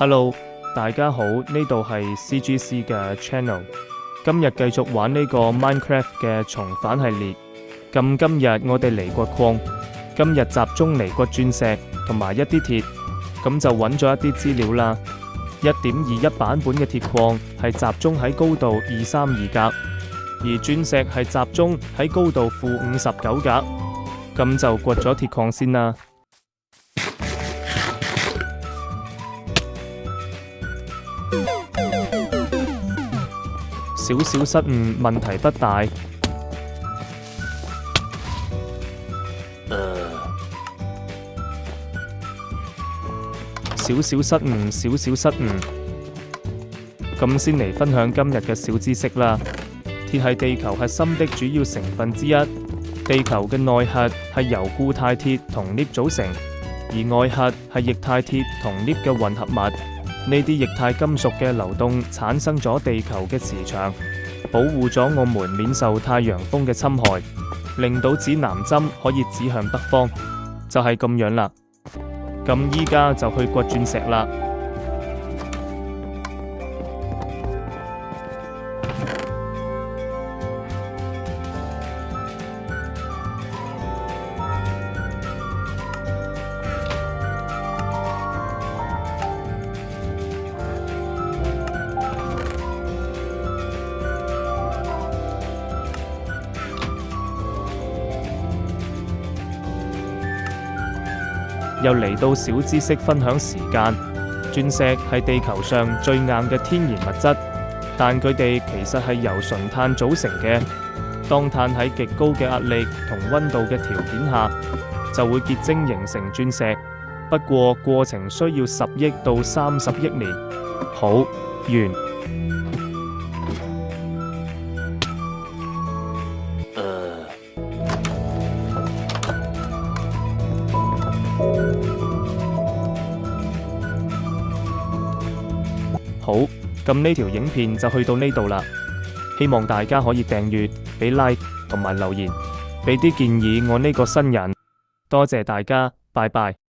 Hello，大家好，呢度係 CGC 嘅 channel。今日繼續玩呢個 Minecraft 嘅重返系列。今日我哋嚟掘礦，今日集中嚟掘鑽石同埋一啲鐵，咁就揾咗一啲資料啦。1.21版本嘅鐵礦係集中喺高度232格，而鑽石係集中喺高度-59格。咁就掘咗鐵礦先啦。少少失誤，問題不大。少少失誤，少少失誤。咁先嚟分享今日嘅小知識啦。鐵係地球核心的主要成分之一。地球嘅內核係由固態鐵同鎳組成，而外核係液態鐵同鎳嘅混合物。呢啲液態金屬嘅流動產生咗地球嘅磁場，保護咗我們免受太陽風嘅侵害，令到指南針可以指向北方，就係咁樣啦。咁依家就去掘鑽石啦。又嚟到小知識分享時間。鑽石係地球上最硬嘅天然物質，但佢哋其實係由純碳組成嘅。當碳喺極高嘅壓力同溫度嘅條件下，就會結晶形成鑽石。不過過程需要10億到30億年。好，完。好，咁呢條影片就去到呢度啦。希望大家可以訂閱、俾 like 同埋留言，俾啲建議我呢個新人。多謝大家，拜拜。